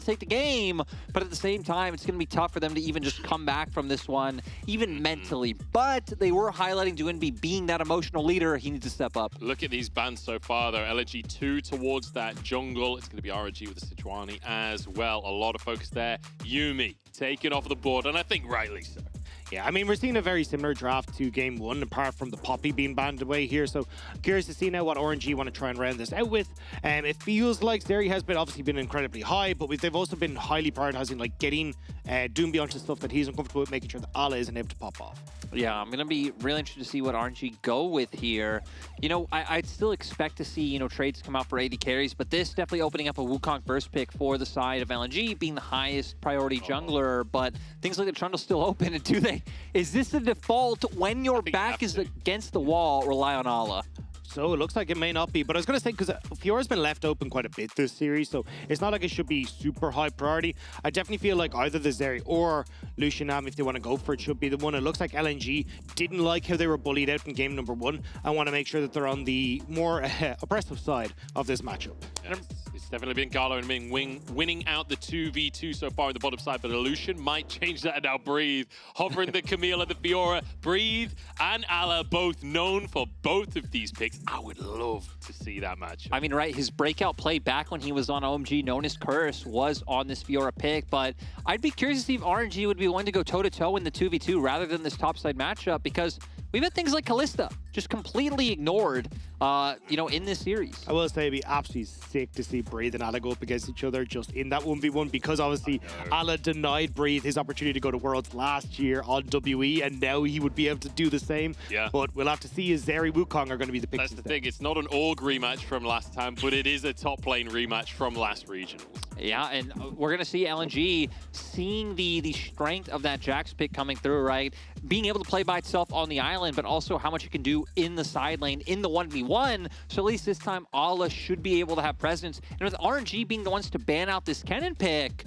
to take the game, but at the same time, it's going to be tough for them to even just come back from this one, even mentally. But they were highlighting Duinby being that emotional leader. He needs to step up. Look at these bans so far, though. LNG 2 towards that jungle. It's going to be RNG with the Sejuani as well. A lot of focus there. Yuumi taken off the board, and I think rightly so. Yeah, I mean, we're seeing a very similar draft to game one, apart from the Poppy being banned away here. So curious to see now what RNG want to try and round this out with. It feels like Zeri has obviously been incredibly high, but they've also been highly prioritizing like getting Doomby onto stuff that he's uncomfortable with, making sure that Ala isn't able to pop off. Yeah, I'm going to be really interested to see what RNG go with here. You know, I'd still expect to see, you know, trades come out for AD carries, but this definitely opening up a Wukong first pick for the side of LNG, being the highest priority jungler, but things like the Trundle's still open, and is this the default when your back is against the wall, rely on Ala? So it looks like it may not be, but I was going to say, because Fiora's been left open quite a bit this series, so it's not like it should be super high priority. I definitely feel like either the Zeri or Lucianam, if they want to go for it, should be the one. It looks like LNG didn't like how they were bullied out in game number one. I want to make sure that they're on the more oppressive side of this matchup. Yes. It's definitely been Gallo and Ming winning out the 2v2 so far on the bottom side, but Illusion might change that now. Breathe, hovering the Camille and the Fiora. Breathe and Ala, both known for both of these picks. I would love to see that match. I mean, right, his breakout play back when he was on OMG, known as Curse, was on this Fiora pick, but I'd be curious to see if RNG would be willing to go toe-to-toe in the 2v2 rather than this topside matchup, because we've had things like Kalista just completely ignored, you know, in this series. I will say it'd be absolutely sick to see Breathe and Ala go up against each other just in that 1v1, because obviously Ala denied Breathe his opportunity to go to Worlds last year on WE, and now he would be able to do the same. Yeah. But we'll have to see if Zeri Wukong are going to be the picks. That's the thing. It's not an org rematch from last time, but it is a top lane rematch from last regionals. Yeah, and we're going to see LNG seeing the strength of that Jax pick coming through, right? Being able to play by itself on the island, but also how much it can do in the side lane, in the 1v1. So at least this time, Ala should be able to have presence. And with RNG being the ones to ban out this Kennen pick,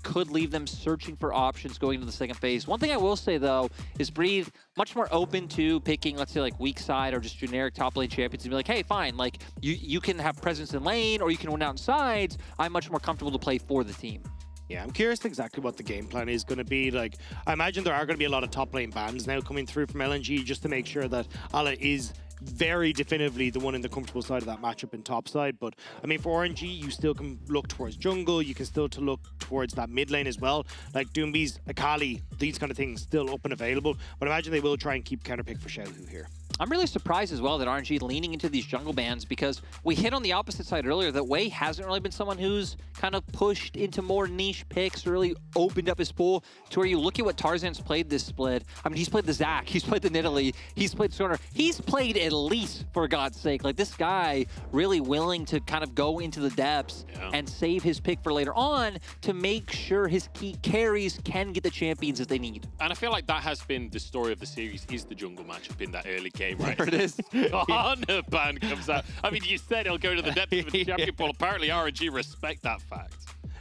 could leave them searching for options going into the second phase. One thing I will say, though, is Breathe much more open to picking, let's say, like weak side or just generic top lane champions and be like, hey, fine, like you can have presence in lane or you can win out in sides. I'm much more comfortable to play for the team. Yeah, I'm curious exactly what the game plan is going to be. Like, I imagine there are going to be a lot of top lane bans now coming through from LNG just to make sure that Ala is very definitively the one in the comfortable side of that matchup in top side. But I mean, for RNG, you still can look towards jungle. You can still look towards that mid lane as well. Like Doomby's, Akali, these kind of things still up and available. But I imagine they will try and keep counterpick for Xiaohu here. I'm really surprised as well that RNG leaning into these jungle bans, because we hit on the opposite side earlier that Wei hasn't really been someone who's kind of pushed into more niche picks, really opened up his pool to where you look at what Tarzan's played this split. I mean, he's played the Zac, he's played the Nidalee, he's played Sonar, he's played Elise, for God's sake. Like, this guy really willing to kind of go into the depths and save his pick for later on to make sure his key carries can get the champions that they need. And I feel like that has been the story of the series, is the jungle matchup in that early game, right? There it is. Honor ban comes out. I mean, you said he'll go to the depths of the champion pool. Apparently, RNG respect that fact.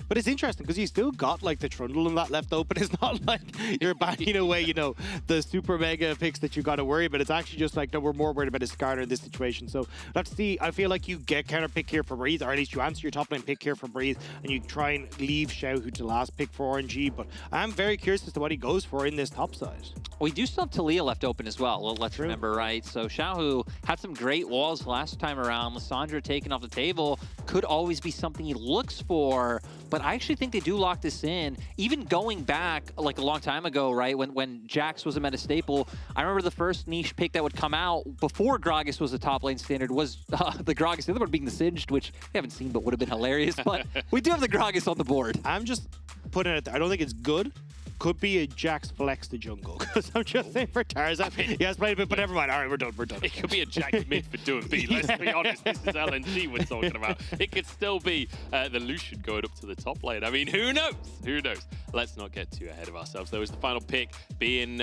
But it's interesting because you still got like the Trundle and that left open. It's not like you're banning away, you know, the super mega picks that you got to worry about. It's actually just like, no, we're more worried about his Skarner in this situation. So let's see. I feel like you get counter pick here for Breathe, or at least you answer your top lane pick here for Breathe, and you try and leave Xiaohu to last pick for RNG. But I'm very curious as to what he goes for in this top side. We do still have Talia left open as well. Let's remember, right? So Xiaohu had some great walls last time around. Lissandra taken off the table could always be something he looks for. But I actually think they do lock this in. Even going back like a long time ago, right, when Jax was a meta staple, I remember the first niche pick that would come out before Gragas was a top lane standard was the Gragas. The other one being the Singed, which we haven't seen but would have been hilarious. But we do have the Gragas on the board. I'm just putting it there. I don't think it's good. Could be a Jax flex to jungle, because I'm just saying for Tarzan. He has played a bit, but never mind. All right, we're done. It could be a Jax mid for doing B. Let's be honest, this is LNG we're talking about. It could still be the Lucian going up to the top lane. I mean, who knows? Who knows? Let's not get too ahead of ourselves. There was the final pick being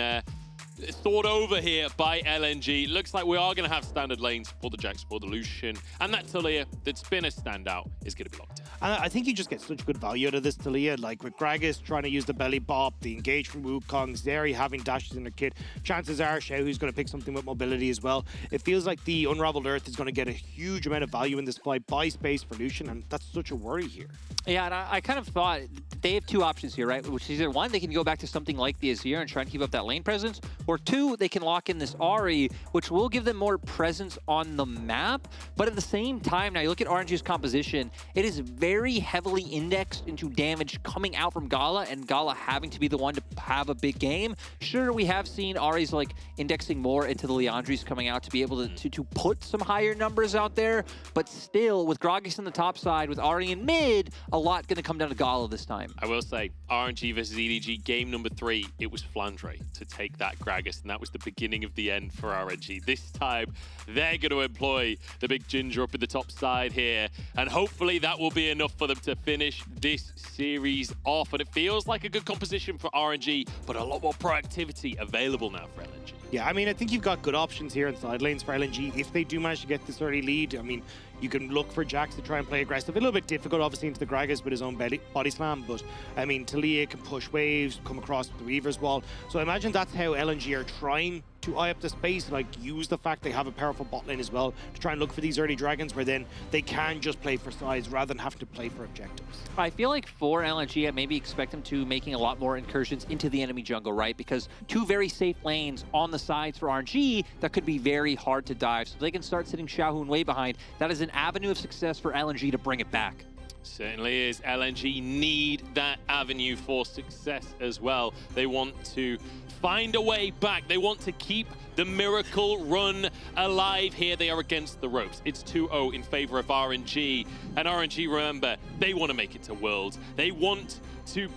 thought over here by LNG. Looks like we are going to have standard lanes for the Jax, for the Lucian, and that Talia that's been a standout is going to be locked in. And I think you just get such good value out of this Talia, like with Gragas trying to use the belly bop, the engage from Wukong, Zeri having dashes in her kit. Chances are Xiaohu's going to pick something with mobility as well. It feels like the Unraveled Earth is going to get a huge amount of value in this fight, buy space for Lucian, and that's such a worry here. Yeah, and I kind of thought they have two options here, right? Which is either one, they can go back to something like the Azir and try and keep up that lane presence, or two, they can lock in this Ahri, which will give them more presence on the map. But at the same time, now you look at RNG's composition, it is very heavily indexed into damage coming out from Gala, and Gala having to be the one to have a big game. Sure, we have seen Ahri's like indexing more into the Liandry's coming out to be able to put some higher numbers out there, but still, with Gragas on the top side, with Ahri in mid, a lot going to come down to Gala this time. I will say, RNG versus EDG, game number 3, it was Flandre to take that Gragas, and that was the beginning of the end for RNG. This time, they're going to employ the big Ginger up in the top side here, and hopefully that will be enough for them to finish this series off. And it feels like a good composition for RNG, but a lot more proactivity available now for LNG. Yeah, I mean, I think you've got good options here in side lanes for LNG. If they do manage to get this early lead, I mean, you can look for Jax to try and play aggressive. A little bit difficult, obviously, into the Gragas with his own body slam, but, I mean, Talia can push waves, come across the Weaver's wall. So I imagine that's how LNG are trying to eye up the space, like use the fact they have a powerful bot lane as well to try and look for these early dragons where then they can just play for size rather than having to play for objectives. I feel like for LNG, I maybe expect them to making a lot more incursions into the enemy jungle, right? Because two very safe lanes on the sides for RNG that could be very hard to dive. So they can start sitting Xiaohu way behind. That is an avenue of success for LNG to bring it back. Certainly is. LNG need that avenue for success as well. They want to find a way back. They want to keep the miracle run alive here. They are against the ropes. It's 2-0 in favor of RNG. And RNG, remember, they want to make it to Worlds. They want to...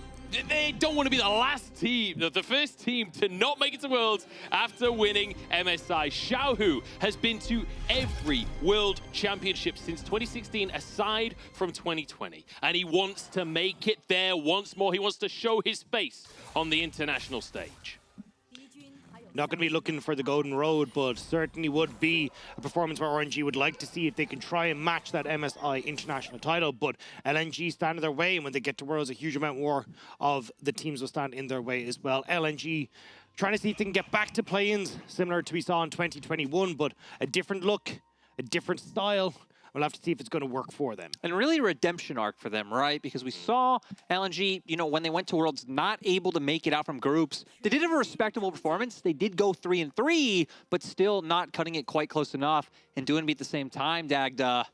They don't want to be the last team, the first team to not make it to Worlds after winning MSI. Xiaohu has been to every World Championship since 2016, aside from 2020. And he wants to make it there once more. He wants to show his face on the international stage. Not going to be looking for the golden road, but certainly would be a performance where RNG would like to see if they can try and match that MSI international title. But LNG stand in their way, and when they get to Worlds, a huge amount more of the teams will stand in their way as well. LNG trying to see if they can get back to play-ins, similar to we saw in 2021, but a different look, a different style. We'll have to see if it's going to work for them. And really a redemption arc for them, right? Because we saw LNG, you know, when they went to Worlds, not able to make it out from groups. They did have a respectable performance. They did go 3-3, but still not cutting it quite close enough. And doing beat at the same time, Dagda,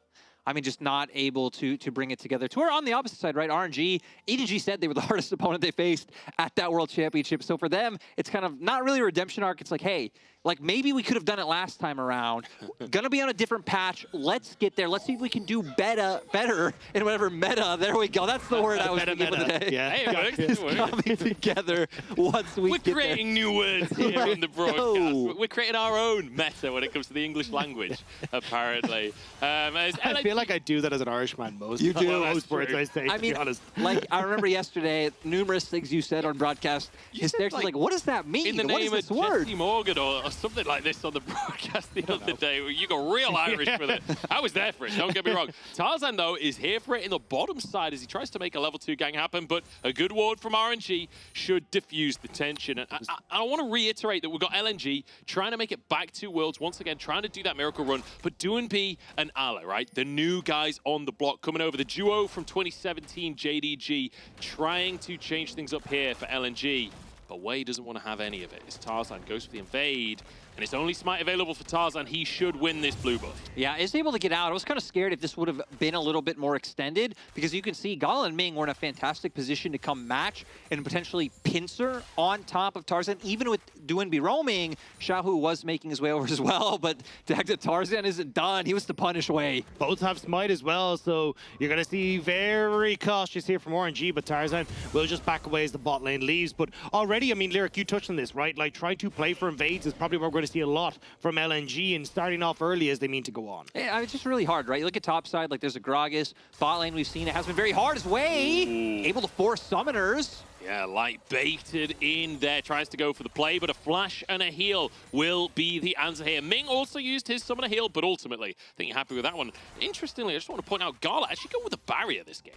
I mean, just not able to bring it together. To where on the opposite side, right, RNG, EDG said they were the hardest opponent they faced at that World Championship. So for them, it's kind of not really a redemption arc. It's like, hey, like maybe we could have done it last time around. Gonna be on a different patch. Let's get there. Let's see if we can do better in whatever meta. There we go. That's the word I was thinking for the day. Yeah. Hey, it works. Coming together once we We're get creating new words here on the broadcast. We're creating our own meta when it comes to the English language, apparently. I feel like I do that as an Irishman most. You do. Most words I say, to be honest. Like, I remember yesterday, numerous things you said on broadcast. Hysteric's like, what does that mean? In the what name is this of word? Jesse Morgan or something like this on the broadcast the other day. You got real Irish with it. I was there for it, don't get me wrong. Tarzan, though, is here for it in the bottom side as he tries to make a level 2 gang happen, but a good ward from RNG should diffuse the tension. And I want to reiterate that we've got LNG trying to make it back to Worlds once again, trying to do that miracle run, but Doinb and Ala, right? The new guys on the block coming over. The duo from 2017, JDG, trying to change things up here for LNG. But Wei doesn't want to have any of it. As Tarzan goes for the invade, and it's only smite available for Tarzan. He should win this blue buff. Yeah, is able to get out. I was kind of scared if this would have been a little bit more extended, because you can see Gala and Ming were in a fantastic position to come match and potentially pincer on top of Tarzan. Even with Doinb roaming, Xiaohu was making his way over as well, but Dagda Tarzan isn't done. He was to punish Wei. Both have smite as well, so you're going to see very cautious here from RNG, but Tarzan will just back away as the bot lane leaves. But already, I mean, Lyric, you touched on this, right? Like, trying to play for invades is probably what we're going to to see a lot from LNG and starting off early as they mean to go on. Yeah, it's just really hard, right? You look at top side, like there's a Gragas. Bot lane, we've seen it has been very hard as way. Able to force summoners. Yeah, Light baited in there, tries to go for the play, but a flash and a heal will be the answer here. Ming also used his summoner heal, but ultimately, I think you're happy with that one. Interestingly, I just want to point out, Gala actually go with a barrier this game.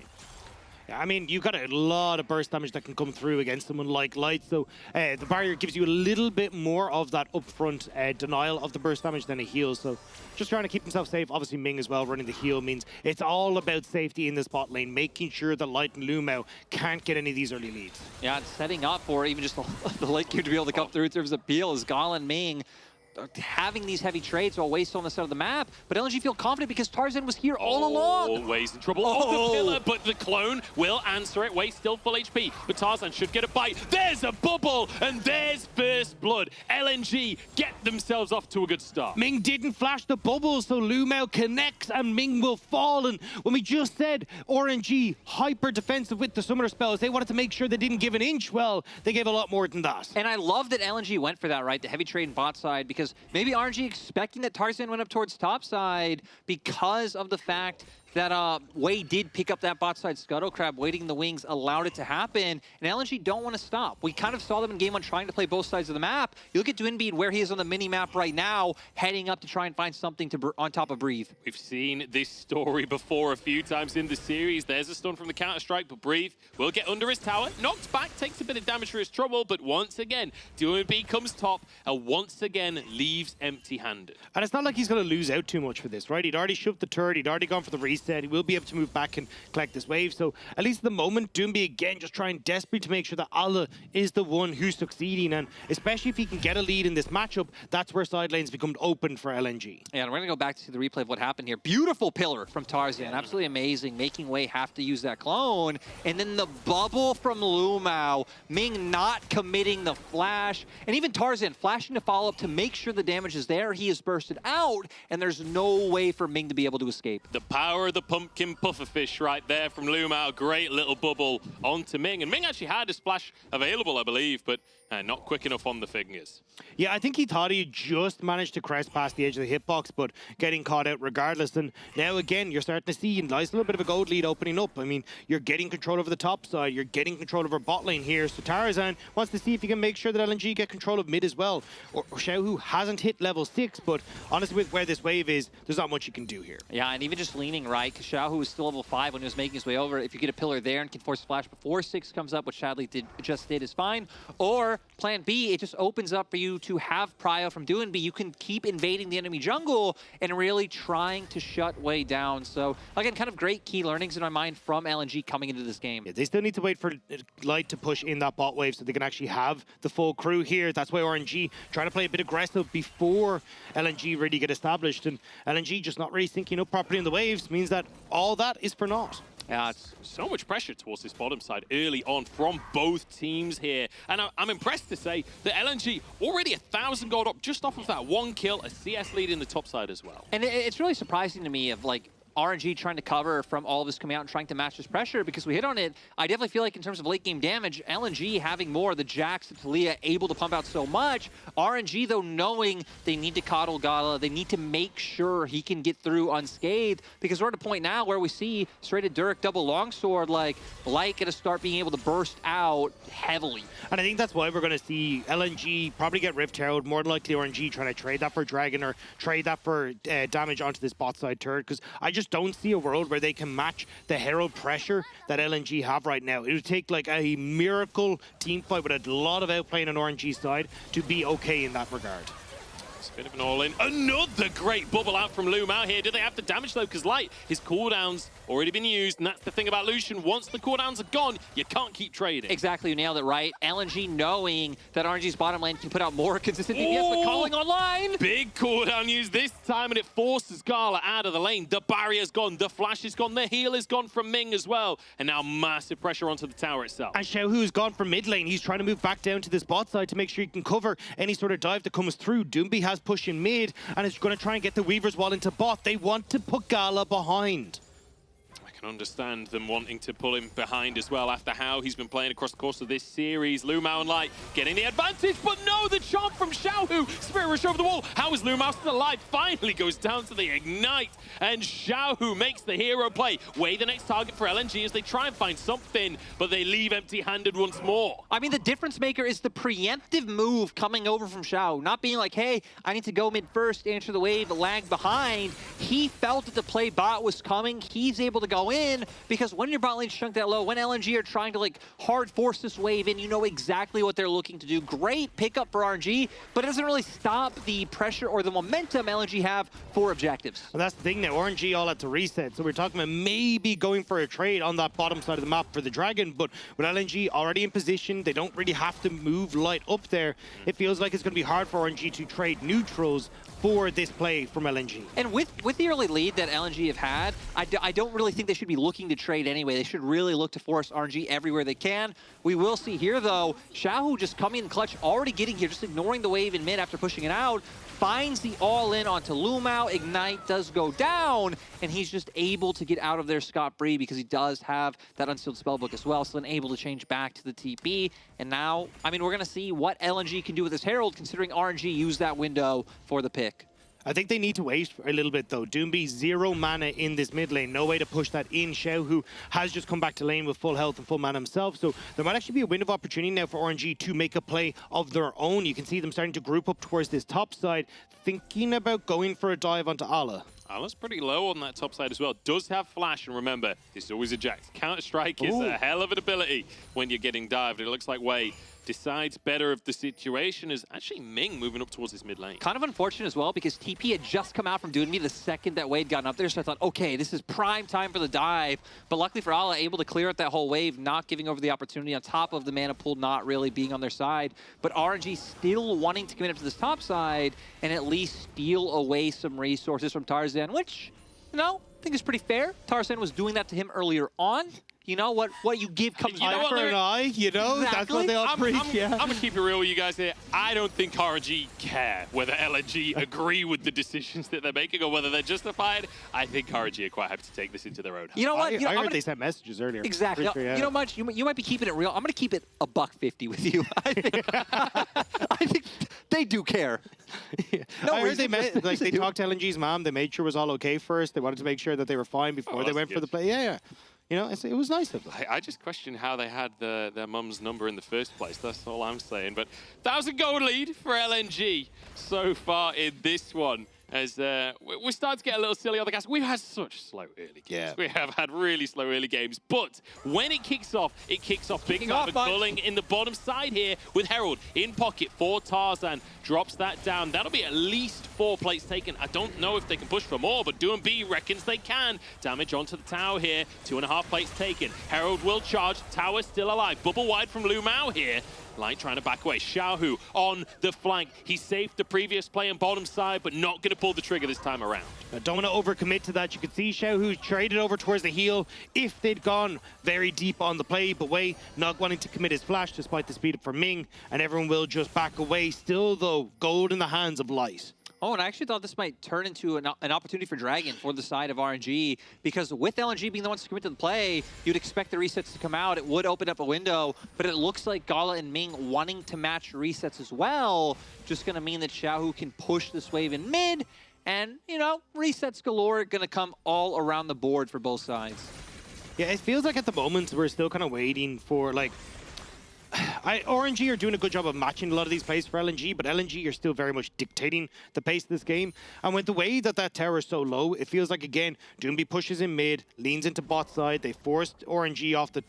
I mean, you've got a lot of burst damage that can come through against someone like Light, so the barrier gives you a little bit more of that upfront denial of the burst damage than a heal, so just trying to keep himself safe. Obviously, Ming as well running the heal means it's all about safety in this bot lane, making sure that Light and Lumao can't get any of these early leads. Yeah, it's setting up for even just the late game to be able to come through in terms of peel as Gala and Ming having these heavy trades while Waste on the side of the map, but LNG feel confident because Tarzan was here all along. Always in trouble. Oh, the pillar, but the clone will answer it. Waste still full HP, but Tarzan should get a bite. There's a bubble, and there's first blood. LNG get themselves off to a good start. Ming didn't flash the bubble, so Lumao connects and Ming will fall. And when we just said RNG hyper defensive with the summoner spells, they wanted to make sure they didn't give an inch. Well, they gave a lot more than that. And I love that LNG went for that, right? The heavy trade in bot side, because maybe RNG expecting that Tarzan went up towards top side because of the fact that Wei did pick up that bot side Scuttle Crab, waiting in the wings, allowed it to happen, and LNG don't want to stop. We kind of saw them in game one trying to play both sides of the map. You look at Dwinbead where he is on the mini-map right now, heading up to try and find something to on top of Breathe. We've seen this story before a few times in the series. There's a stun from the Counter-Strike, but Breathe will get under his tower. Knocked back, takes a bit of damage for his trouble, but once again, Dwinbead comes top and once again leaves empty-handed. And it's not like he's going to lose out too much for this, right? He'd already shoved the turret, he'd already gone for the reset. He will be able to move back and collect this wave. So at least at the moment, Doomby again just trying desperately to make sure that Allah is the one who's succeeding. And especially if he can get a lead in this matchup, that's where side lanes become open for LNG. Yeah, and we're going to go back to see the replay of what happened here. Beautiful pillar from Tarzan. Absolutely amazing. Making Wei have to use that clone. And then the bubble from Lumao. Ming not committing the flash. And even Tarzan flashing to follow up to make sure the damage is there. He is bursted out. And there's no way for Ming to be able to escape. The power of the pumpkin pufferfish right there from Lumao. Great little bubble onto Ming. And Ming actually had a splash available, I believe, but not quick enough on the fingers. Yeah, I think he thought he just managed to crest past the edge of the hitbox, but getting caught out regardless. And now again, you're starting to see a nice little bit of a gold lead opening up. I mean, you're getting control over the top side. You're getting control over bot lane here. So Tarzan wants to see if he can make sure that LNG get control of mid as well. Or Xiaohu hasn't hit level 6, but honestly, with where this wave is, there's not much you can do here. Yeah, and even just leaning right, because Xiaohu was still level 5 when he was making his way over. If you get a pillar there and can force flash before 6 comes up, which Shadley just did is fine. Or plan B, it just opens up for you to have prio from doing B. You can keep invading the enemy jungle and really trying to shut Wei down. So again, kind of great key learnings in my mind from LNG coming into this game. Yeah, they still need to wait for Light to push in that bot wave so they can actually have the full crew here. That's why RNG trying to play a bit aggressive before LNG really get established. And LNG just not really syncing up properly in the waves means that all that is for naught. Yeah, it's so much pressure towards this bottom side early on from both teams here. And I'm impressed to say that LNG already 1,000 gold up just off of that one kill, a CS lead in the top side as well. And it's really surprising to me of like RNG trying to cover from all of this coming out and trying to match this pressure because we hit on it. I definitely feel like in terms of late game damage, LNG having more, the Jax, the Talia able to pump out so much. RNG though knowing they need to coddle Gala, they need to make sure he can get through unscathed because we're at a point now where we see straight at Durek double longsword like Light gonna start being able to burst out heavily. And I think that's why we're going to see LNG probably get Rift Herald, more than likely RNG trying to trade that for Dragon or trade that for damage onto this bot side turret because I just don't see a world where they can match the Herald pressure that LNG have right now. It would take like a miracle team fight with a lot of outplaying on RNG side to be okay in that regard. It's a bit of an all-in. Another great bubble out from Lumao here. Do they have the damage though? Because Light, his cooldowns already been used, and that's the thing about Lucian. Once the cooldowns are gone, you can't keep trading. Exactly, you nailed it right. LNG knowing that RNG's bottom lane can put out more consistent DPS, but calling online. Big cooldown used this time, and it forces Gala out of the lane. The barrier's gone, the flash is gone, the heal is gone from Ming as well, and now massive pressure onto the tower itself. And Xiaohu's gone from mid lane. He's trying to move back down to this bot side to make sure he can cover any sort of dive that comes through. Doomby has push in mid, and is going to try and get the Weaver's Wall into bot. They want to put Gala behind. can understand them wanting to pull him behind as well after how he's been playing across the course of this series. Lumao and Light getting the advantage, but no, the chomp from Xiaohu. Spirit Rush over the wall. How is Lumao still alive? Finally goes down to the Ignite, and Xiaohu makes the hero play. Way the next target for LNG as they try and find something, but they leave empty-handed once more. I mean, the difference maker is the preemptive move coming over from Xiao, not being like, hey, I need to go mid first, answer the wave, lag behind. He felt that the play bot was coming. He's able to go in because when your bot lane's chunked that low, when LNG are trying to like hard force this wave in, you know exactly what they're looking to do. Great pickup for RNG, but it doesn't really stop the pressure or the momentum LNG have for objectives. And that's the thing now, RNG all had to reset, so we're talking about maybe going for a trade on that bottom side of the map for the Dragon, but with LNG already in position, they don't really have to move Light up there. It feels like it's going to be hard for RNG to trade neutrals for this play from LNG. And with the early lead that LNG have had, I don't really think they should be looking to trade anyway. They should really look to force RNG everywhere they can. We will see here, though, Xiaohu just coming in clutch, already getting here, just ignoring the wave in mid after pushing it out, finds the all-in onto Lumao. Ignite does go down, and he's just able to get out of there scot-free because he does have that unsealed spellbook as well, so then able to change back to the TP. And now, I mean, we're going to see what LNG can do with this Herald, considering RNG used that window for the pick. I think they need to wait a little bit, though. Doomby, 0 mana in this mid lane. No way to push that in. Xiao, who has just come back to lane with full health and full mana himself. So there might actually be a window of opportunity now for RNG to make a play of their own. You can see them starting to group up towards this top side, thinking about going for a dive onto Ala. Ala's pretty low on that top side as well. Does have flash, and remember, this is always a Jax. Counter-Strike is a hell of an ability when you're getting dived. It looks like Wei decides better of the situation is actually Ming moving up towards his mid lane. Kind of unfortunate as well because TP had just come out from Doonby the second that Wade gotten up there, so I thought, okay, this is prime time for the dive. But luckily for Ala, able to clear out that whole wave, not giving over the opportunity on top of the mana pool not really being on their side. But RNG still wanting to commit up to this top side and at least steal away some resources from Tarzan, which, you know, I think is pretty fair. Tarzan was doing that to him earlier on. You know, what you give comes back. Eye for an eye, you know? Exactly. That's what they all preach, yeah. I'm going to keep it real with you guys here. I don't think RNG care whether LNG agree with the decisions that they're making or whether they're justified. I think RNG are quite happy to take this into their own hands. You know what? I heard they sent messages earlier. Exactly. Sure, yeah. You know, Munch, you might be keeping it real. I'm going to keep it $150 with you. I think they do care. Yeah. No, I heard they talked to LNG's mom. They made sure it was all okay first. They wanted to make sure that they were fine before they went for the play. Yeah. You know, it was nice of them. I just question how they had their mum's number in the first place. That's all I'm saying. But 1,000 gold lead for LNG so far in this one. As we're starting to get a little silly on the gas. We've had such slow early games. Yeah. We have had really slow early games. But when it kicks off big time. Culling in the bottom side here with Herald in pocket for Tarzan. Drops that down. That'll be at least 4 plates taken. I don't know if they can push for more, but Doomby reckons they can. Damage onto the tower here. 2.5 plates taken. Herald will charge. Tower still alive. Bubble wide from Lumao here. Light trying to back away. Xiaohu on the flank. He saved the previous play on bottom side, but not going to pull the trigger this time around. I don't want to overcommit to that. You could see Xiaohu traded over towards the heel if they'd gone very deep on the play, but Wei not wanting to commit his flash despite the speed up for Ming, and everyone will just back away. Still, though, gold in the hands of Light. Oh, and I actually thought this might turn into an opportunity for Dragon for the side of RNG, because with LNG being the ones to commit to the play, you'd expect the resets to come out. It would open up a window, but it looks like Gala and Ming wanting to match resets as well, just going to mean that Xiaohu can push this wave in mid, and, you know, resets galore going to come all around the board for both sides. Yeah, it feels like at the moment we're still kind of waiting for, like, RNG are doing a good job of matching a lot of these plays for LNG, but LNG are still very much dictating the pace of this game. And with the way that tower is so low, it feels like, again, Doomby pushes in mid, leans into bot side, they forced RNG off the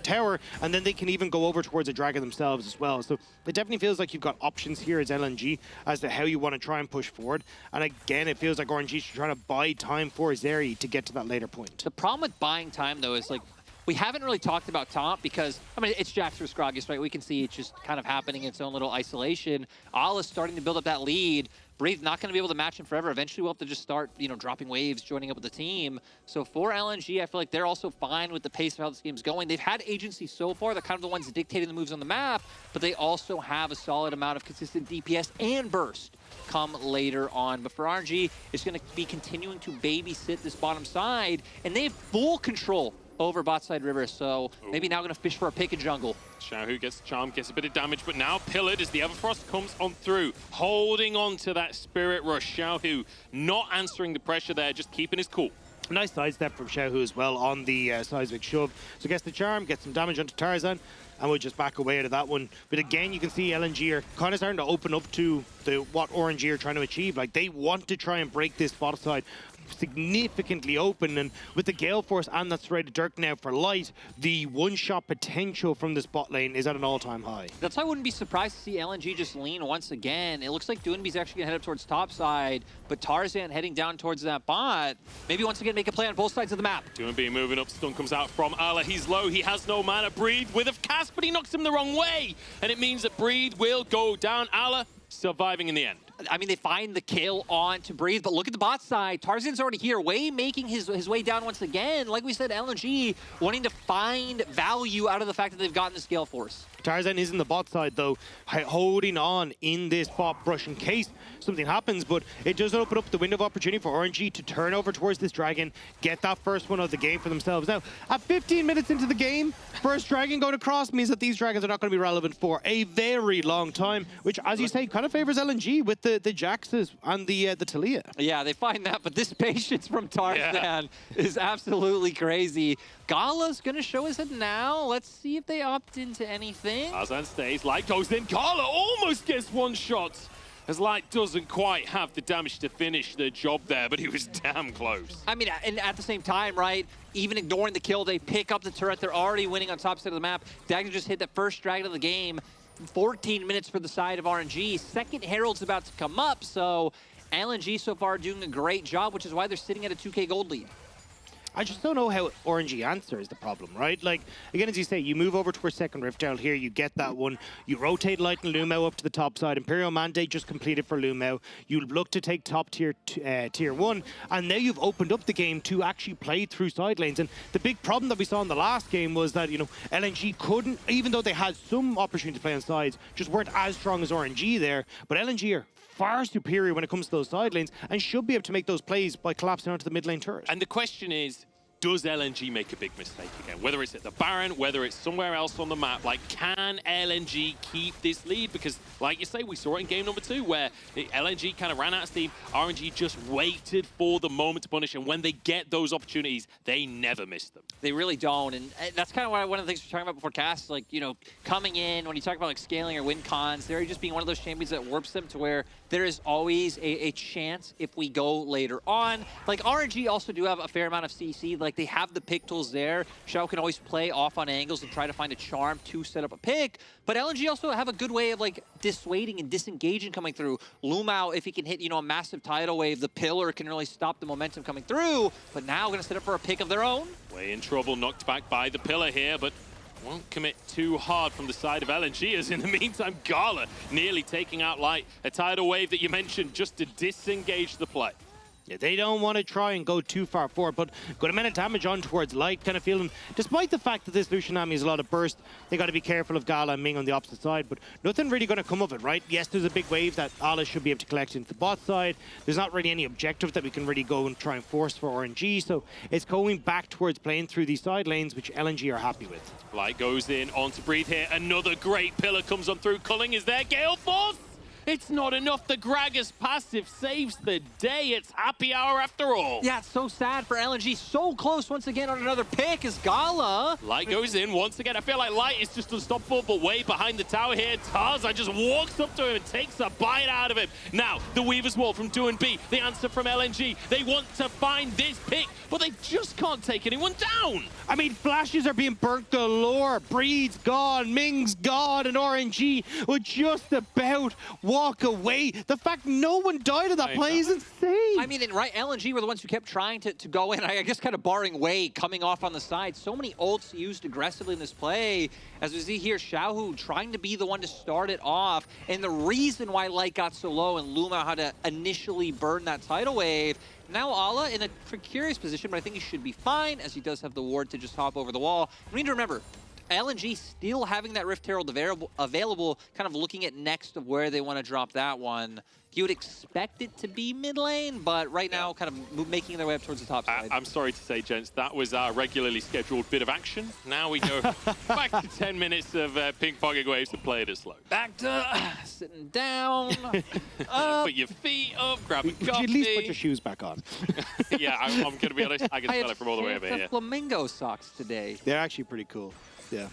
tower, and then they can even go over towards the Dragon themselves as well. So it definitely feels like you've got options here as LNG as to how you want to try and push forward. And again, it feels like RNG should try to buy time for Zeri to get to that later point. The problem with buying time, though, is like, we haven't really talked about Taunt because, I mean, it's Jax versus Gragas, right? We can see it's just kind of happening in its own little isolation. Ala's starting to build up that lead. Breathe not going to be able to match him forever. Eventually, we'll have to just start, you know, dropping waves, joining up with the team. So for LNG, I feel like they're also fine with the pace of how this game's going. They've had agency so far. They're kind of the ones dictating the moves on the map, but they also have a solid amount of consistent DPS and burst. come later on. But for RNG, it's going to be continuing to babysit this bottom side, and they have full control over bot side river, so maybe now going to fish for a pick in jungle. Xiaohu gets charmed, gets a bit of damage, but now pillared as the Everfrost comes on through, holding on to that Spirit Rush. Xiaohu not answering the pressure there, just keeping his cool. Nice sidestep from Xiaohu as well on the seismic shove. So gets the charm, gets some damage onto Tarzan, and we'll just back away out of that one. But again, you can see LNG are kind of starting to open up to what RNG are trying to achieve. Like, they want to try and break this bot side significantly open, and with the Gale Force and that Serrated Dirk now for Light, the one-shot potential from this bot lane is at an all-time high. That's why I wouldn't be surprised to see LNG just lean once again. It looks like Doinby's actually going to head up towards top side, but Tarzan heading down towards that bot. Maybe once again make a play on both sides of the map. Doinby moving up, stun comes out from Ala. He's low, he has no mana. Breathe with a cast, but he knocks him the wrong way, and it means that Breathe will go down. Ala surviving in the end. I mean, they find the kill on to Breathe, but look at the bot side. Tarzan's already here. Way making his way down once again. Like we said, LNG wanting to find value out of the fact that they've gotten this Gale Force. Tarzan is in the bot side, though, holding on in this bot brush in case something happens, but it does open up the window of opportunity for RNG to turn over towards this dragon, get that first one of the game for themselves. Now, at 15 minutes into the game, first dragon going across means that these dragons are not going to be relevant for a very long time, which, as you say, kind of favors LNG with the Jaxes and the Talia. Yeah, they find that, but this patience from Tarzan is absolutely crazy. Gala's going to show his head now. Let's see if they opt into anything. Tarzan stays, Light goes in. Gala almost gets one shot, as Light doesn't quite have the damage to finish the job there, but he was damn close. I mean, and at the same time, right, even ignoring the kill, they pick up the turret. They're already winning on top side of the map. Dagger just hit the first dragon of the game. 14 minutes for the side of RNG. Second Herald's about to come up, so LNG so far doing a great job, which is why they're sitting at a 2K gold lead. I just don't know how RNG answers the problem, right? Like, again, as you say, you move over towards second Rift out here, you get that one, you rotate Light and Lumao up to the top side. Imperial Mandate just completed for Lumao. You look to take top tier 1, and now you've opened up the game to actually play through side lanes. And the big problem that we saw in the last game was that, you know, LNG couldn't, even though they had some opportunity to play on sides, just weren't as strong as RNG there. But LNG are far superior when it comes to those side lanes and should be able to make those plays by collapsing onto the mid lane turret. And the question is, does LNG make a big mistake again? Whether it's at the Baron, whether it's somewhere else on the map, like, can LNG keep this lead? Because, like you say, we saw it in game number 2, where LNG kind of ran out of steam. RNG just waited for the moment to punish, and when they get those opportunities, they never miss them. They really don't, and that's kind of one of the things we were talking about before cast, like, you know, coming in, when you talk about, like, scaling or win cons, they're just being one of those champions that warps them to where there is always a chance if we go later on. Like, RNG also do have a fair amount of CC. Like, they have the pick tools there. Xiao can always play off on angles and try to find a charm to set up a pick. But LNG also have a good way of, like, dissuading and disengaging coming through. Lumao, if he can hit, you know, a massive tidal wave, the pillar can really stop the momentum coming through. But now going to set up for a pick of their own. Way in trouble, knocked back by the pillar here, but won't commit too hard from the side of LNG, as in the meantime, Gala nearly taking out Light. A tidal wave that you mentioned just to disengage the play. Yeah, they don't want to try and go too far forward, but got a minute damage on towards Light, kind of feeling, despite the fact that this Lucian army is a lot of burst, they got to be careful of Gala and Ming on the opposite side, but nothing really going to come of it, right? Yes, there's a big wave that Ala should be able to collect into the bot side. There's not really any objective that we can really go and try and force for RNG, so it's going back towards playing through these side lanes, which LNG are happy with. Light goes in, on to Breathe here. Another great pillar comes on through. Culling is there. Gale Force! It's not enough. The Gragas passive saves the day. It's happy hour after all. Yeah, it's so sad for LNG. So close once again on another pick is Gala. Light goes in once again. I feel like Light is just unstoppable, but way behind the tower here. Tarzan just walks up to him and takes a bite out of him. Now, the Weaver's Wall from Doinby. The answer from LNG. They want to find this pick, but they just can't take anyone down. I mean, flashes are being burnt galore. Breed's gone, Ming's gone, and RNG would just about walk away. The fact no one died of that play is insane. I mean, and right, LNG were the ones who kept trying to go in. I guess kind of barring Wei coming off on the side. So many ults used aggressively in this play. As we see here, Xiaohu trying to be the one to start it off. And the reason why Light got so low and Lumao had to initially burn that tidal wave. Now Ala in a precarious position, but I think he should be fine, as he does have the ward to just hop over the wall. We need to remember, LNG still having that Rift Herald available, kind of looking at next of where they want to drop that one. You would expect it to be mid lane, but right now kind of making their way up towards the top side. I'm sorry to say, gents, that was our regularly scheduled bit of action. Now we go back to 10 minutes of ping-ponging waves to play it slow. Back to sitting down. Put your feet up, grab a coffee. Would you at least put your shoes back on? Yeah, I'm going to be honest, I can smell it from all the way over here. Flamingo socks today. They're actually pretty cool. Yeah.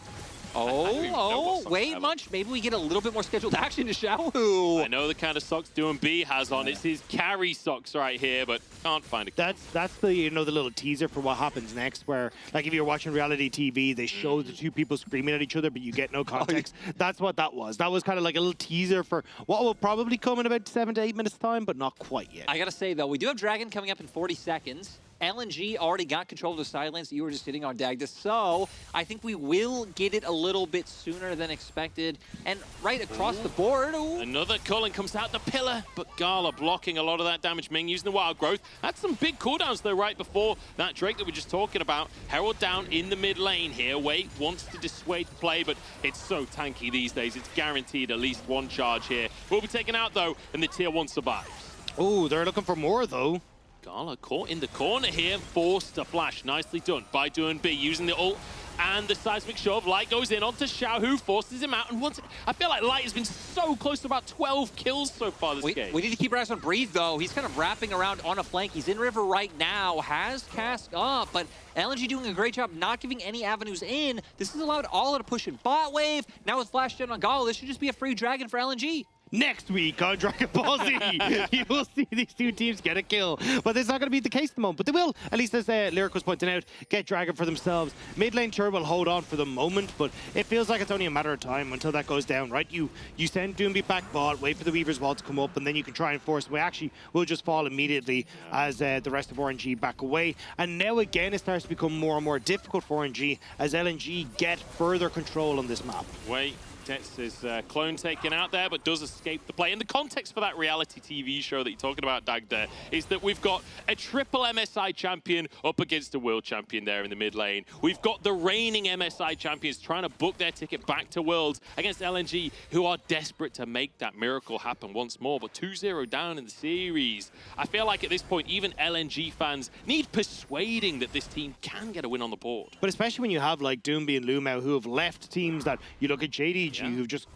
Wait, Munch. Maybe we get a little bit more scheduled action to Xiaohu. I know the kind of socks Doing B has on. It's his carry socks right here, but can't find it. That's the the little teaser for what happens next. Where like if you're watching reality TV, they show the two people screaming at each other, but you get no context. That's what that was. That was kind of like a little teaser for what will probably come in about 7 to 8 minutes time, but not quite yet. I gotta say though, we do have Dragon coming up in 40 seconds. LNG already got control of the side lanes that you were just hitting on, Dagda. So I think we will get it a little bit sooner than expected. And right across the board. Another Cullen comes out the pillar, but Gala blocking a lot of that damage. Ming using the wild growth. That's some big cooldowns though right before that Drake that we were just talking about. Herald down in the mid lane here. Wait wants to dissuade the play, but it's so tanky these days. It's guaranteed at least one charge here. Will be taken out though, and the tier 1 survives. Oh, they're looking for more though. Gala caught in the corner here, forced to flash. Nicely done by Doing B, using the ult and the seismic shove. Light goes in onto Xiaohu, forces him out, and once I feel like Light has been so close to about 12 kills so far this game. We need to keep our eyes on Breathe, though. He's kind of wrapping around on a flank. He's in River right now, has Cask up, but LNG doing a great job not giving any avenues in. This has allowed Ala to push in bot wave. Now with Flash down on Gala, this should just be a free Dragon for LNG. Next week on Dragon Ball Z, you will see these two teams get a kill. But that's not going to be the case at the moment. But they will, at least as Lyric was pointing out, get Dragon for themselves. Mid lane Tur will hold on for the moment, but it feels like it's only a matter of time until that goes down, right? You send Doomby back bot, wait for the Weaver's Wall to come up, and then you can try and force away. Actually, we'll just fall immediately as the rest of RNG back away. And now again, it starts to become more and more difficult for RNG as LNG get further control on this map. Wait. Gets his clone taken out there, but does escape the play. And the context for that reality TV show that you're talking about, Dagda, is that we've got a triple MSI champion up against a world champion there in the mid lane. We've got the reigning MSI champions trying to book their ticket back to Worlds against LNG, who are desperate to make that miracle happen once more. But 2-0 down in the series. I feel like at this point, even LNG fans need persuading that this team can get a win on the board. But especially when you have like Doomby and Lumao who have left teams that you look at JD who've just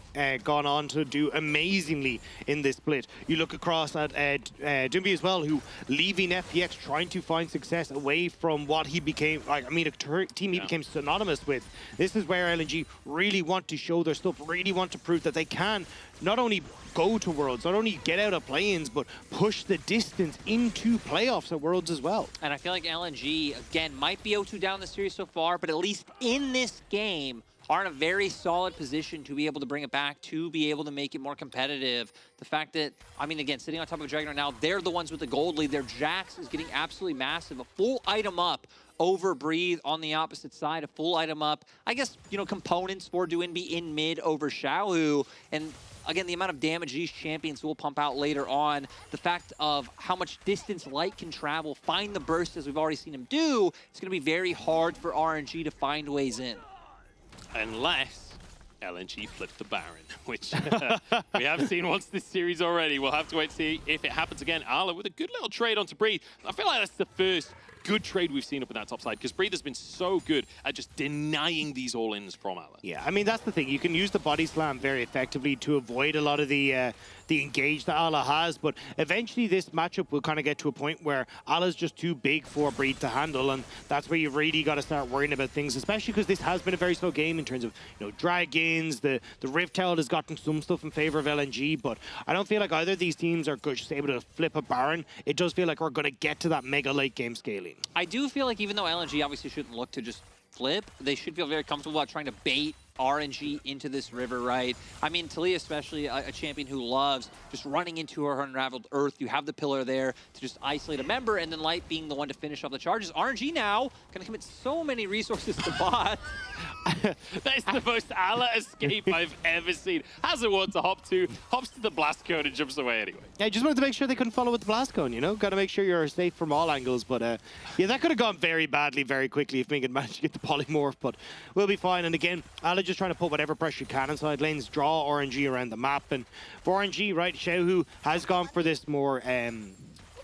gone on to do amazingly in this split. You look across at Doomby as well, who leaving FPX, trying to find success away from what he became, a team he became synonymous with. This is where LNG really want to show their stuff, really want to prove that they can not only go to Worlds, not only get out of play-ins, but push the distance into playoffs at Worlds as well. And I feel like LNG, again, might be 0-2 down the series so far, but at least in this game, are in a very solid position to be able to bring it back, to be able to make it more competitive. The fact that, again, sitting on top of a Dragon right now, they're the ones with the gold lead. Their Jax is getting absolutely massive. A full item up over Breathe on the opposite side, a full item up. I guess, components for Doinby in mid over Xiaohu. And again, the amount of damage these champions will pump out later on, the fact of how much distance Light can travel, find the burst as we've already seen him do, it's going to be very hard for RNG to find ways in. Unless LNG flip the Baron, which we have seen once this series already. We'll have to wait to see if it happens again. Ala with a good little trade onto Breathe. I feel like that's the first good trade we've seen up in that top side, because Breathe has been so good at just denying these all-ins from Ala. Yeah, that's the thing. You can use the body slam very effectively to avoid a lot of the engage that Ala has, but eventually this matchup will kind of get to a point where Ala's just too big for Breathe to handle, and that's where you've really got to start worrying about things, especially because this has been a very slow game in terms of, dragons. The Rift Herald has gotten some stuff in favor of LNG, but I don't feel like either of these teams are just able to flip a Baron. It does feel like we're going to get to that mega late game scaling. I do feel like even though LNG obviously shouldn't look to just flip, they should feel very comfortable about trying to bait RNG into this river, right? Talia especially, a champion who loves just running into her unraveled earth. You have the pillar there to just isolate a member, and then Light being the one to finish off the charges. RNG now going to commit so many resources to bot. That is the most Ala escape I've ever seen. Has a one to hop to, hops to the blast cone and jumps away anyway. Yeah, I just wanted to make sure they couldn't follow with the blast cone, you know? Got to make sure you're safe from all angles. But yeah, that could have gone very badly very quickly if Ming had managed to get the polymorph, but we'll be fine. And again, Ala just trying to put whatever pressure you can inside lanes, draw RNG around the map. And for RNG, right, Xiaohu has gone for this more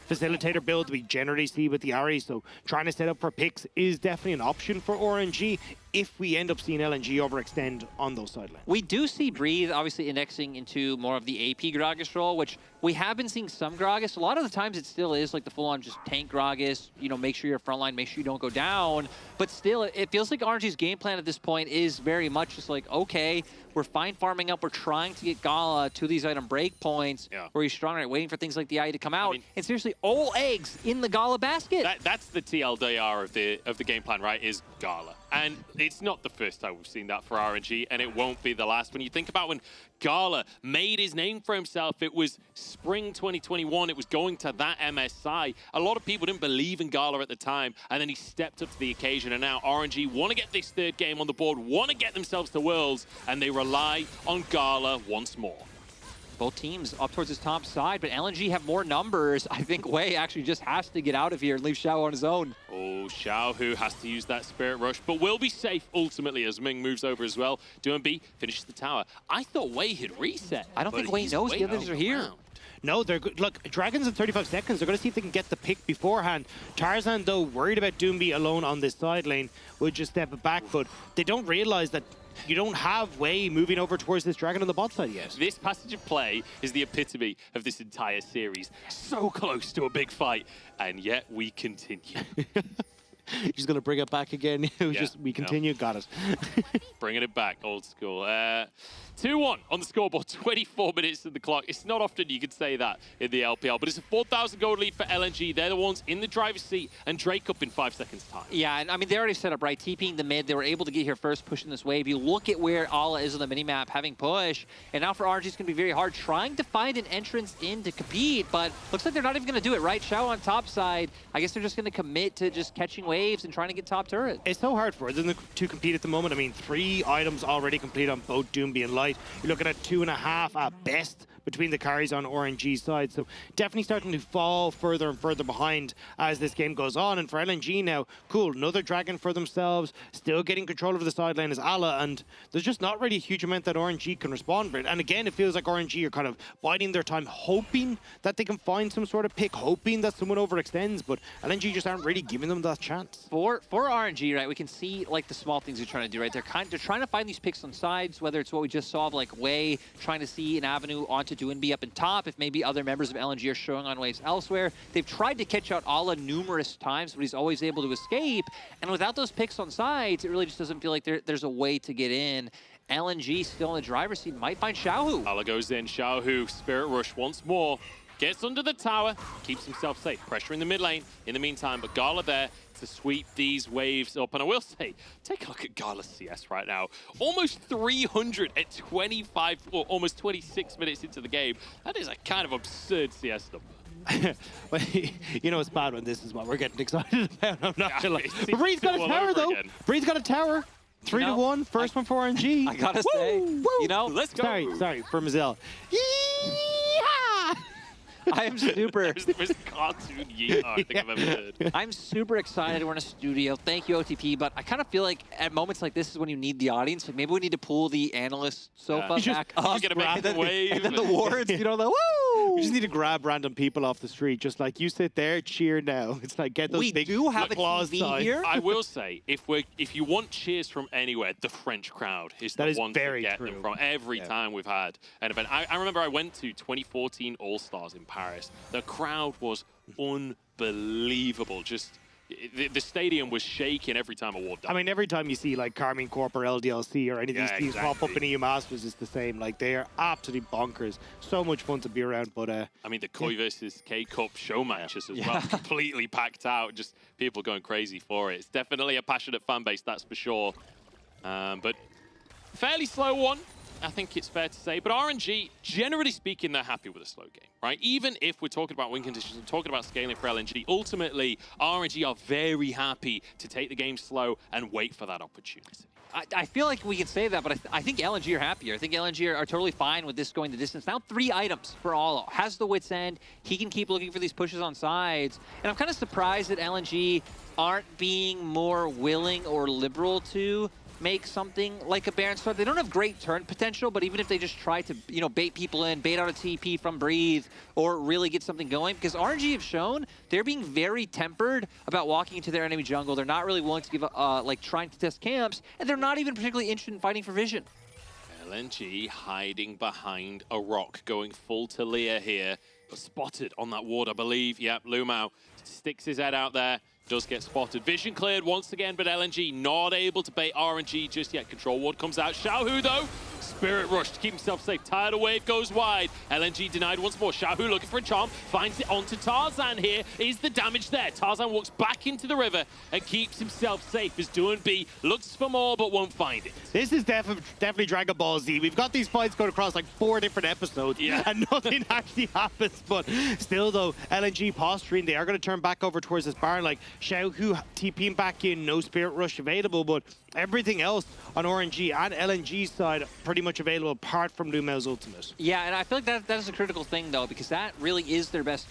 facilitator build we generally see with the Ari, so trying to set up for picks is definitely an option for RNG if we end up seeing LNG overextend on those sidelines. We do see Breathe obviously indexing into more of the AP Gragas role, which we have been seeing some Gragas. A lot of the times it still is like the full-on just tank Gragas, you know, make sure you're frontline, make sure you don't go down. But still, it feels like RNG's game plan at this point is very much just like, okay, we're fine farming up, we're trying to get Gala to these item break points where he's strong, right, waiting for things like the eye to come out. I mean, and seriously, all eggs in the Gala basket. That's the TLDR of the game plan, right, is Gala. And it's not the first time we've seen that for RNG, and it won't be the last. When you think about when Gala made his name for himself, it was spring 2021. It was going to that MSI. A lot of people didn't believe in Gala at the time, and then he stepped up to the occasion. And now RNG want to get this third game on the board, want to get themselves to Worlds, and they rely on Gala once more. Both teams up towards his top side, but LNG have more numbers. I think Wei actually just has to get out of here and leave Xiao on his own. Oh, Xiao who has to use that Spirit Rush, but will be safe ultimately as Ming moves over as well. DMB finishes the tower. I thought Wei had reset. I don't think Wei knows the others are here. No, they're good. Look, Dragons in 35 seconds. They're going to see if they can get the pick beforehand. Tarzan, though, worried about Doomby alone on this side lane, would just step it back, but they don't realize that you don't have Wei moving over towards this Dragon on the bot side yet. This passage of play is the epitome of this entire series. So close to a big fight, and yet we continue. He's going to bring it back again. We continue. Got it. Bringing it back, old school. 2-1 on the scoreboard, 24 minutes of the clock. It's not often you could say that in the LPL, but it's a 4,000 gold lead for LNG. They're the ones in the driver's seat, and Drake up in 5 seconds time. Yeah, and I mean, they already set up, right? TPing the mid, they were able to get here first, pushing this wave. You look at where Ala is on the minimap, having push, and now for RNG, it's going to be very hard trying to find an entrance in to compete, but looks like they're not even going to do it, right? Xiao on top side, I guess they're just going to commit to just catching waves and trying to get top turret. It's so hard for them to compete at the moment. I mean, 3 items already complete on both Doomby and Light. You're looking at 2.5 at best between the carries on RNG's side. So definitely starting to fall further and further behind as this game goes on. And for LNG now, cool, another Dragon for themselves, still getting control over the sideline as Ala, and there's just not really a huge amount that RNG can respond with. And again, it feels like RNG are kind of biding their time, hoping that they can find some sort of pick, hoping that someone overextends, but LNG just aren't really giving them that chance. For RNG, right, we can see like the small things they're trying to do, right? They're trying to find these picks on sides, whether it's what we just saw of like Wei trying to see an avenue onto Doomby up in top, if maybe other members of LNG are showing on waves elsewhere. They've tried to catch out Ala numerous times, but he's always able to escape. And without those picks on sides, it really just doesn't feel like there's a way to get in. LNG still in the driver's seat, might find Xiaohu. Ala goes in, Xiaohu, Spirit Rush once more. Gets under the tower, keeps himself safe. Pressure in the mid lane in the meantime, but Gala there to sweep these waves up. And I will say, take a look at Gala's CS right now. Almost 300 at 25, or almost 26 minutes into the game. That is a kind of absurd CS number. But you know it's bad when this is what we're getting excited about. I'm not gonna lie. But Bree's got a tower though. Bree's got a tower. 3-1, first one for RNG. I gotta say, you know, let's go. Sorry, for Mazel. I am super. That was the most cartoon yeehaw I think I've ever heard. I'm super excited. We're in a studio. Thank you, OTP. But I kind of feel like at moments like this is when you need the audience. Like maybe we need to pull the analyst sofa back up. Get a back the wave. And then the wards, you know, the woo! You just need to grab random people off the street. Just like, you sit there, cheer now. It's like, get those we big do have a applause TV signs. here. I will say, if you want cheers from anywhere, the French crowd is the one to get them from every time we've had an event. I remember I went to 2014 All-Stars in Paris. The crowd was unbelievable. Just the stadium was shaking every time I walked down. I mean, every time you see like Carmine Corp or LDLC or any of these teams pop up in EU Masters, it's the same. Like, they are absolutely bonkers. So much fun to be around. But I mean, the Koi versus K Cup show matches as well, completely packed out. Just people going crazy for it. It's definitely a passionate fan base, that's for sure. But fairly slow one. I think it's fair to say. But RNG, generally speaking, they're happy with a slow game, right? Even if we're talking about win conditions and talking about scaling for LNG, ultimately, RNG are very happy to take the game slow and wait for that opportunity. I feel like we can say that, but I think LNG are happier. I think LNG are totally fine with this going the distance. Now 3 items for Alo. Has the wit's end. He can keep looking for these pushes on sides. And I'm kind of surprised that LNG aren't being more willing or liberal to make something like a Baron start. They don't have great turn potential, but even if they just try to, you know, bait people in, bait out a TP from Breathe, or really get something going, because RNG have shown they're being very tempered about walking into their enemy jungle. They're not really willing to give, like, trying to test camps, and they're not even particularly interested in fighting for vision. LNG hiding behind a rock, going full Talia here. Spotted on that ward, I believe. Yep, Lumao sticks his head out there. Does get spotted. Vision cleared once again, but LNG not able to bait RNG just yet. Control ward comes out. Xiaohu, though, Spirit Rush to keep himself safe. Tidal Wave goes wide. LNG denied once more. Xiaohu looking for a charm. Finds it onto Tarzan here. Is the damage there? Tarzan walks back into the river and keeps himself safe as Doinb looks for more but won't find it. This is definitely Dragon Ball Z. We've got these fights going across like 4 different episodes, and nothing actually happens. But still, though, LNG posturing, they are going to turn back over towards this Baron. Like, Xiaohu TPing back in, no Spirit Rush available, but everything else on RNG and LNG side pretty much available apart from Lumao's ultimate. Yeah, and I feel like that is a critical thing, though, because that really is their best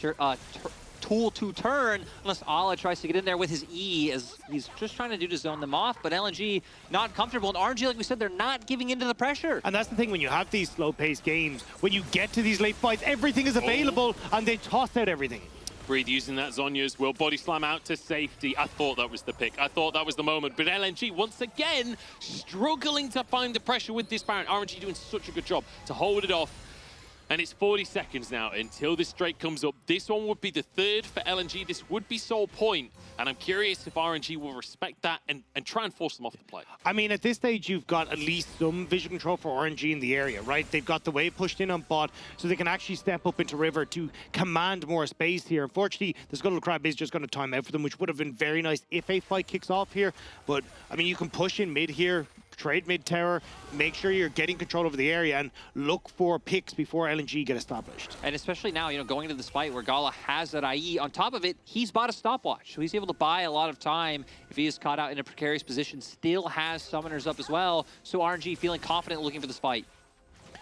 tool to turn, unless Ala tries to get in there with his E, as he's just trying to do to zone them off. But LNG not comfortable, and RNG, like we said, they're not giving into the pressure. And that's the thing, when you have these slow-paced games, when you get to these late fights, everything is available, and they toss out everything. Breathe using that Zhonya as well. Body slam out to safety. I thought that was the pick. I thought that was the moment. But LNG, once again, struggling to find the pressure with this Baron. RNG doing such a good job to hold it off. And it's 40 seconds now until this Drake comes up. This one would be the 3rd for LNG. This would be sole point. And I'm curious if RNG will respect that and try and force them off the play. I mean, at this stage, you've got at least some vision control for RNG in the area, right? They've got the wave pushed in on bot, so they can actually step up into river to command more space here. Unfortunately, the Scuttle Crab is just going to time out for them, which would have been very nice if a fight kicks off here. But, I mean, you can push in mid here, trade mid tower, make sure you're getting control over the area, and look for picks before LNG get established. And especially now, you know, going into this fight where Gala has that IE, on top of it, he's bought a stopwatch, so he's able to buy a lot of time if he is caught out in a precarious position. Still has summoners up as well, so RNG feeling confident looking for this fight.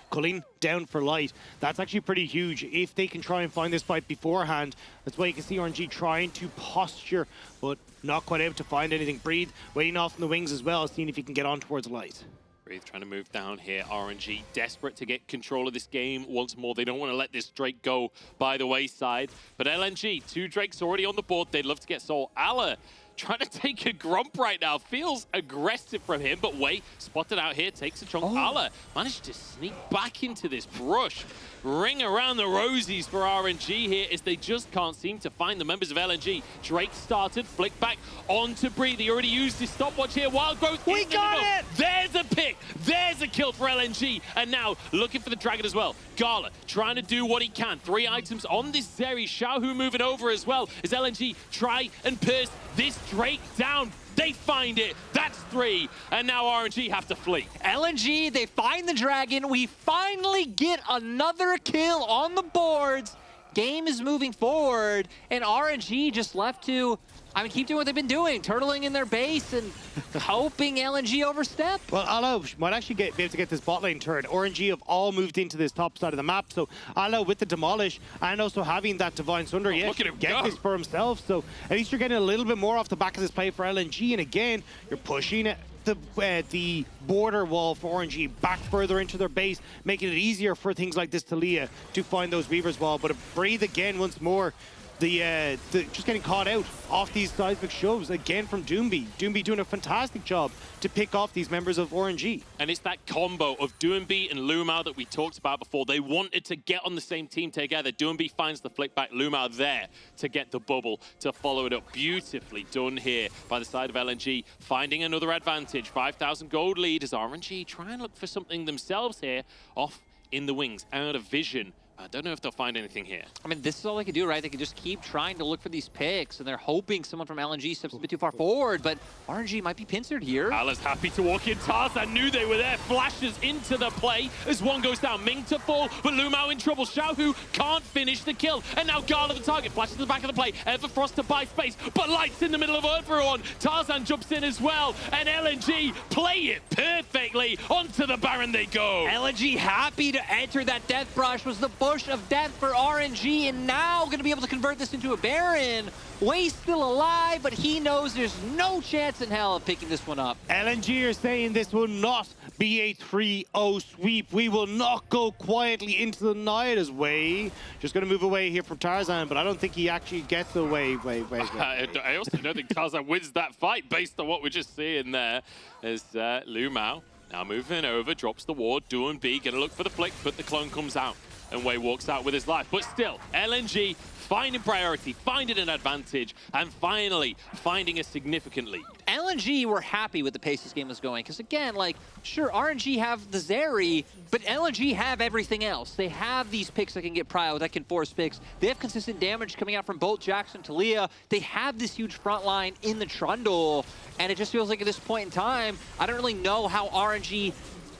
Colleen down for light. That's actually pretty huge if they can try and find this fight beforehand. That's why you can see RNG trying to posture, but not quite able to find anything. Breathe waiting off in the wings as well, seeing if he can get on towards light. Breathe trying to move down here. RNG desperate to get control of this game once more. They don't want to let this Drake go by the wayside. But LNG, 2 Drakes already on the board. They'd love to get Soul. Ala trying to take a Grump right now. Feels aggressive from him, but wait, spotted out here, takes a chunk. Ala managed to sneak back into this brush. Ring around the rosies for RNG here as they just can't seem to find the members of LNG. Drake started, flick back onto Breathe. He already used his stopwatch here. Wild Growth. We got it! There's a pick. There's a kill for LNG. And now looking for the Dragon as well. Gala trying to do what he can. 3 items on this Zeri. Xiaohu moving over as well as LNG try and pierce this Drake down. They find it. That's 3. And now RNG have to flee. LNG, they find the Dragon. We finally get another kill on the boards. Game is moving forward, and RNG just left to, I mean, keep doing what they've been doing, turtling in their base and hoping LNG overstep. Well, Ala might actually be able to get this bot lane turret. RNG have all moved into this top side of the map, so Ala with the Demolish and also having that Divine Sunder, look at him get go. this for himself, so at least you're getting a little bit more off the back of this play for LNG, and again, you're pushing it. The border wall for RNG back further into their base, making it easier for things like this Talia to find those Reavers wall. But Breathe again once more. Just getting caught out off these seismic shoves again from Doinb. Doinb doing a fantastic job to pick off these members of RNG. And it's that combo of Doinb and Lumao that we talked about before. They wanted to get on the same team together. Doinb finds the flick back, Lumao there to get the bubble to follow it up. Beautifully done here by the side of LNG, finding another advantage. 5,000 gold lead as RNG try and look for something themselves here. Off in the wings, out of vision. I don't know if they'll find anything here. I mean, this is all they can do, right? They can just keep trying to look for these picks, and they're hoping someone from LNG steps a bit too far forward, but RNG might be pincered here. Ala's happy to walk in. Tarzan knew they were there. Flashes into the play as one goes down. Ming to fall, but Lumao in trouble. Xiaohu can't finish the kill. And now Gala the target. Flashes to the back of the play. Everfrost to buy space, but Light's in the middle of everyone. Tarzan jumps in as well, and LNG play it perfectly. Onto the Baron they go. LNG happy to enter that death brush, was the bush of death for RNG, and now going to be able to convert this into a Baron. Way's still alive, but he knows there's no chance in hell of picking this one up. LNG are saying this will not be a 3-0 sweep. We will not go quietly into the night as Way just going to move away here from Tarzan, but I don't think he actually gets away. I also don't think Tarzan wins that fight based on what we're just seeing there as Lumao now moving over, drops the ward. Doing B, gonna look for the flick, but the clone comes out. And Wei walks out with his life. But still, LNG finding priority, finding an advantage, and finally finding a significant lead. LNG were happy with the pace this game was going, because again, like, sure, RNG have the Zeri, but LNG have everything else. They have these picks that can get prio, that can force picks. They have consistent damage coming out from both Jax and Talia. They have this huge front line in the Trundle, and it just feels like at this point in time, I don't really know how RNG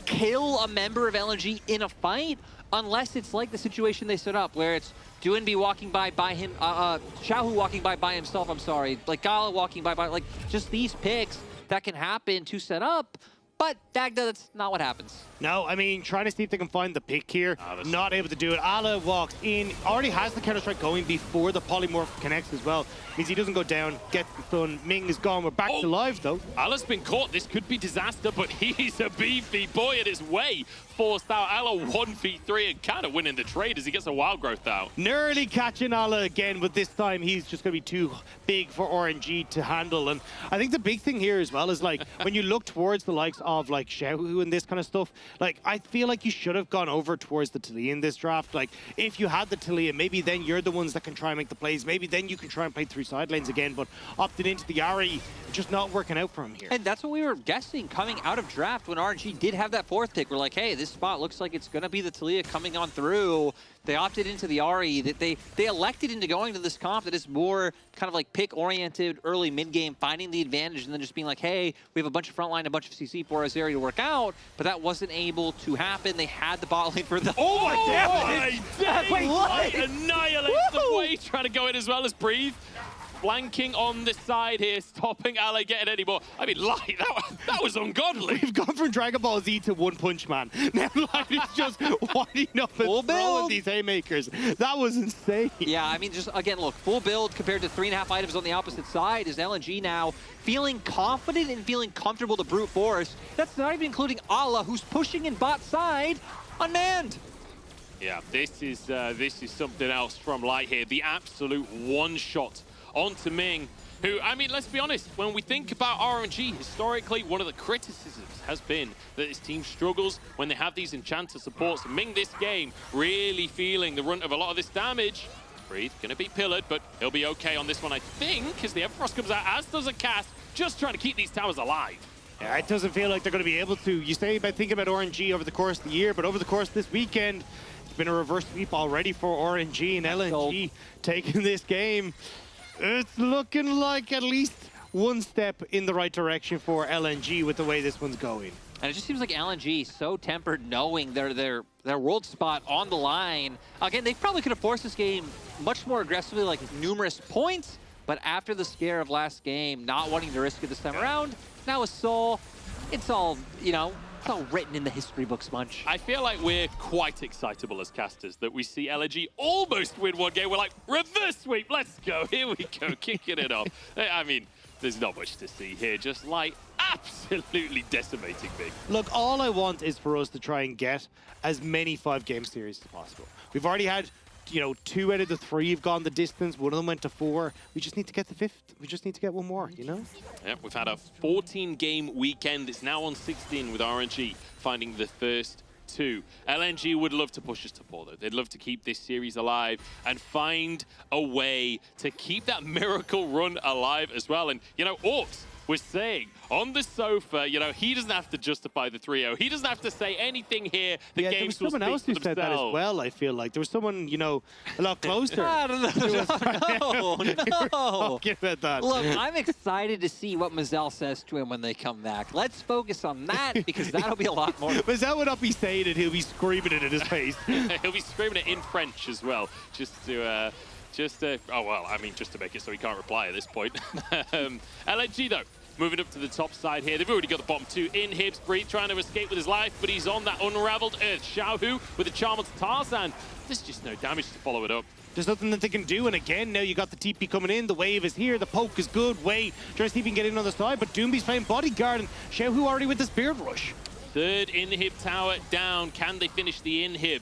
kill a member of LNG in a fight, unless it's like the situation they set up, where it's Duinbi walking by him, Xiaohu walking by himself, I'm sorry, like Gala walking by, like just these picks that can happen to set up. But Dagda, that's not what happens. No, I mean, trying to see if they can find the pick here. Not able to do it. Ala walks in, already has the Counter-Strike going before the Polymorph connects as well. Means he doesn't go down, gets the stun. Ming is gone. We're back to live, though. Ala's been caught. This could be disaster, but he's a beefy boy at his way. Forced out. Ala 1v3 and kind of winning the trade as he gets a wild growth out. Nearly catching Ala again, but this time he's just going to be too big for RNG to handle. And I think the big thing here as well is, like, when you look towards the likes of, like, Xiaohu and this kind of stuff, like, I feel like you should have gone over towards the Talia in this draft. Like, if you had the Talia, maybe then you're the ones that can try and make the plays. Maybe then you can try and play through side lanes again, but opting into the Ahri, just not working out for him here. And that's what we were guessing coming out of draft when RNG did have that fourth pick. We're like, hey, this spot looks like it's going to be the Talia coming on through. They opted into the Ahri. That they elected into going to this comp that is more kind of like pick-oriented, early mid-game, finding the advantage, and then just being like, hey, we have a bunch of frontline, a bunch of CC for us area to work out, but that wasn't able to happen. They had the bot lane for the... Oh my god! Wait, what? Annihilates the way, trying to go in as well as Breathe. Flanking on the side here, stopping Ale getting any more. I mean, Light, that was ungodly. We've gone from Dragon Ball Z to One Punch Man. Now Light is just winding up and Full throwing build. these haymakers. That was insane. Yeah, I mean, just again, look, full build compared to 3.5 items on the opposite side is LNG now feeling confident and feeling comfortable to brute force. That's not even including Ala, who's pushing in bot side, unmanned. Yeah, this is something else from Light here. The absolute one-shot onto Ming, who, I mean, let's be honest, when we think about RNG, historically, one of the criticisms has been that this team struggles when they have these enchanter supports. Ming this game really feeling the brunt of a lot of this damage. Breathe, gonna be pillared, but he'll be okay on this one, I think, as the Everfrost comes out, as does a cast, just trying to keep these towers alive. Yeah, it doesn't feel like they're going to be able to. You say about thinking about RNG over the course of the year, but over the course of this weekend, it's been a reverse sweep already for RNG, and LNG taking this game. It's looking like at least one step in the right direction for LNG with the way this one's going. And it just seems like LNG so tempered knowing their world spot on the line. Again, they probably could have forced this game much more aggressively, like numerous points, but after the scare of last game, not wanting to risk it this time around, now with Soul, it's all, you know, it's all written in the history books, Munch. I feel like we're quite excitable as casters that we see LNG almost win one game. We're like, reverse sweep, let's go. Here we go, kicking it off. I mean, there's not much to see here. Just like absolutely decimating me. Look, all I want is for us to try and get as many 5-game series as possible. We've already had, you know, 2 out of the 3 have gone the distance. One of them went to 4. We just need to get the 5th. We just need to get one more, you know? Yep, we've had a 14-game weekend. It's now on 16 with RNG finding the first 2. LNG would love to push us to 4, though. They'd love to keep this series alive and find a way to keep that miracle run alive as well. And, you know, Orcs was saying on the sofa, you know, he doesn't have to justify the 3-0. He doesn't have to say anything here. The there game was will someone else who speak for said that as themselves. well, I feel like. There was someone, you know, a lot closer. No. Talking about that. Look, I'm excited to see what Mazel says to him when they come back. Let's focus on that because that'll be a lot more. Mazel would not be saying it, he'll be screaming it in his face. He'll be screaming it in French as well, just to oh well, I mean, just to make it so he can't reply at this point. LNG though, moving up to the top side here. They've already got the bottom two in. Hibs, Breathe trying to escape with his life, but he's on that unraveled earth. Xiaohu with a charm onto Tarzan. There's just no damage to follow it up. There's nothing that they can do, and again, now you got the TP coming in, the wave is here, the poke is good, Wei trying to see if he can get in on the side, but Doomby's playing bodyguard, and Xiaohu already with the Spirit Rush. Third inhib tower down. Can they finish the inhib?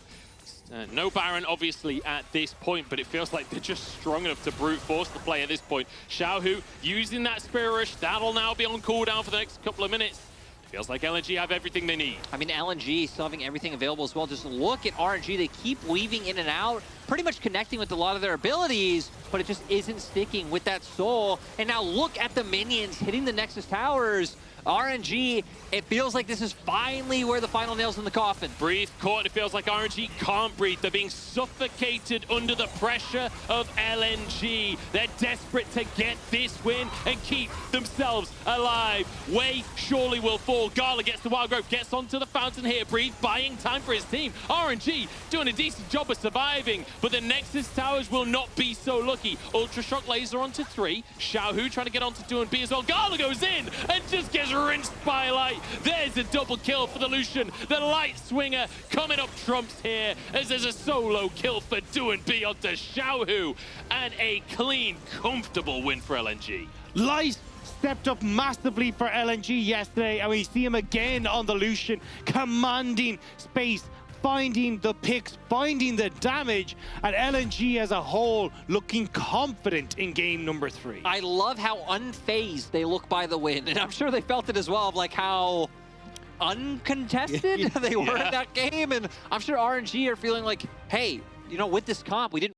No Baron, obviously, at this point, but it feels like they're just strong enough to brute force the play at this point. Xiaohu using that Spirit Rush. That'll now be on cooldown for the next couple of minutes. Feels like LNG have everything they need. I mean, LNG still having everything available as well. Just look at RNG. They keep weaving in and out, pretty much connecting with a lot of their abilities, but it just isn't sticking with that soul. And now look at the minions hitting the Nexus Towers. RNG, it feels like this is finally where the final nail's in the coffin. Breathe caught, and it feels like RNG can't breathe. They're being suffocated under the pressure of LNG. They're desperate to get this win and keep themselves alive. Wei surely will fall. Gala gets the Wild Growth, gets onto the fountain here. Breathe buying time for his team. RNG doing a decent job of surviving, but the Nexus Towers will not be so lucky. Ultra Shock Laser onto 3. Xiaohu trying to get onto 2 and B as well. Gala goes in and just gets rinsed by Light. There's a double kill for the Lucian. The Light Swinger coming up trumps here as there's a solo kill for Do and B onto Xiaohu, and a clean, comfortable win for LNG. Light stepped up massively for LNG yesterday, and we see him again on the Lucian, commanding space, finding the picks, finding the damage, and LNG as a whole looking confident in game number 3. I love how unfazed they look by the win, and I'm sure they felt it as well, of like how uncontested they were in that game, and I'm sure RNG are feeling like, hey, you know, with this comp, we didn't